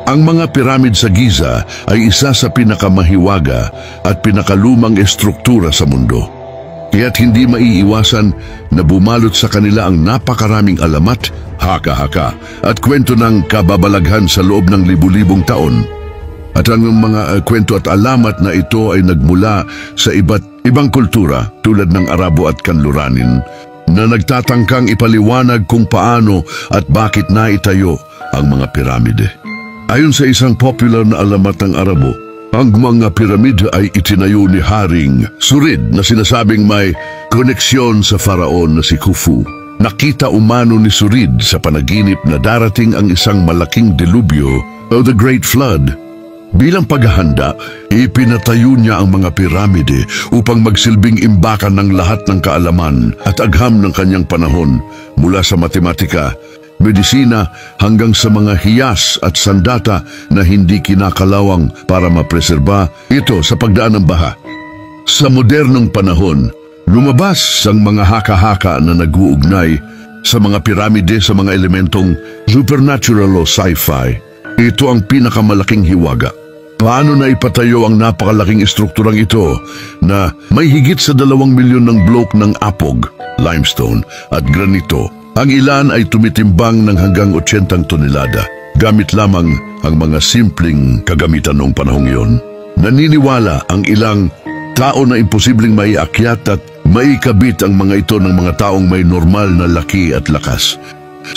Ang mga piramid sa Giza ay isa sa pinakamahiwaga at pinakalumang estruktura sa mundo. Kaya't hindi maiiwasan na bumalot sa kanila ang napakaraming alamat, haka-haka at kwento ng kababalaghan sa loob ng libu-libong taon. At ang mga kwento at alamat na ito ay nagmula sa iba't ibang kultura tulad ng Arabo at Kanluranin na nagtatangkang ipaliwanag kung paano at bakit naitayo ang mga piramide. Ayon sa isang popular na alamat ng Arabo, ang mga piramid ay itinayo ni Haring Surid na sinasabing may koneksyon sa faraon na si Khufu. Nakita umano ni Surid sa panaginip na darating ang isang malaking delubyo o the Great Flood. Bilang paghahanda, ipinatayo niya ang mga piramide upang magsilbing imbakan ng lahat ng kaalaman at agham ng kanyang panahon mula sa matematika, medisina hanggang sa mga hiyas at sandata na hindi kinakalawang para mapreserba ito sa pagdaan ng baha. Sa modernong panahon, lumabas ang mga haka-haka na nag-uugnay sa mga piramide sa mga elementong supernatural o sci-fi. Ito ang pinakamalaking hiwaga. Paano na ipatayo ang napakalaking estrukturang ito na may higit sa 2 milyon ng blok ng apog, limestone at granito? Ang ilan ay tumitimbang ng hanggang 80 tonelada, gamit lamang ang mga simpleng kagamitan noong panahong iyon. Naniniwala ang ilang tao na imposibleng maiakyat at maikabit ang mga ito ng mga taong may normal na laki at lakas.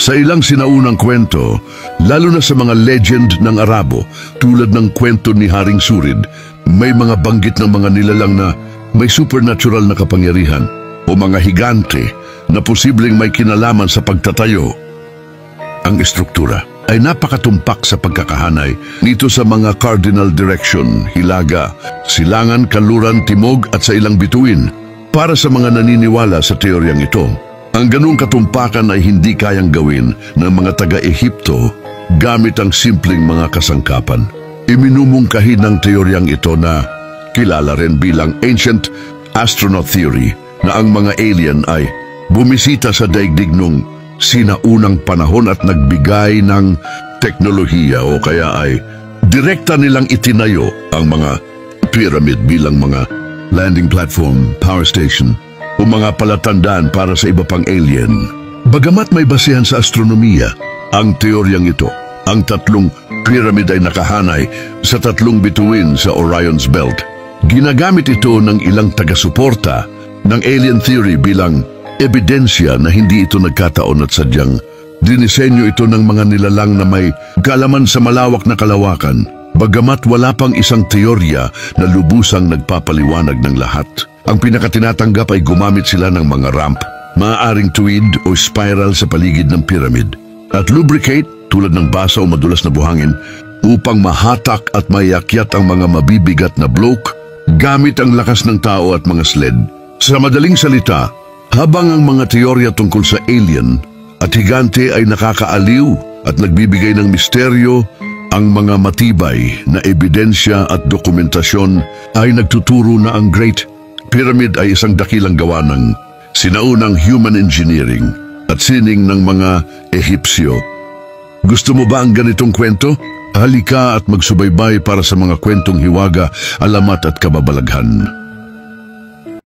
Sa ilang sinaunang kwento, lalo na sa mga legend ng Arabo, tulad ng kwento ni Haring Surid, may mga banggit ng mga nilalang na may supernatural na kapangyarihan o mga higante na posibleng may kinalaman sa pagtatayo. Ang estruktura ay napakatumpak sa pagkakahanay nito sa mga cardinal direction, hilaga, silangan, kanluran, timog at sa ilang bituin. Para sa mga naniniwala sa teoryang ito, ang ganung katumpakan ay hindi kayang gawin ng mga taga-Ehipto gamit ang simpleng mga kasangkapan. Iminumungkahi ng teoryang ito na kilala rin bilang ancient astronaut theory na ang mga alien ay bumisita sa daigdig nung sinaunang panahon at nagbigay ng teknolohiya o kaya ay direkta nilang itinayo ang mga pyramid bilang mga landing platform, power station o mga palatandaan para sa iba pang alien. Bagamat may basehan sa astronomiya, ang teoryang ito, ang 3 pyramid ay nakahanay sa 3 bituin sa Orion's Belt. Ginagamit ito ng ilang taga-suporta ng alien theory bilang ebidensya na hindi ito nagkataon at sadyang dinisenyo ito ng mga nilalang na may kaalaman sa malawak na kalawakan, bagamat wala pang isang teorya na lubusang nagpapaliwanag ng lahat. Ang pinakatinatanggap ay gumamit sila ng mga ramp, maaaring tuwid o spiral sa paligid ng pyramid, at lubricate tulad ng basa o madulas na buhangin upang mahatak at maiakyat ang mga mabibigat na bloke gamit ang lakas ng tao at mga sled. Sa madaling salita, habang ang mga teorya tungkol sa alien at higante ay nakakaaliw at nagbibigay ng misteryo, ang mga matibay na ebidensya at dokumentasyon ay nagtuturo na ang Great Pyramid ay isang dakilang gawa ng sinaunang human engineering at sining ng mga Ehipsyo. Gusto mo ba ang ganitong kwento? Halika at magsubaybay para sa mga kwentong hiwaga, alamat at kababalaghan.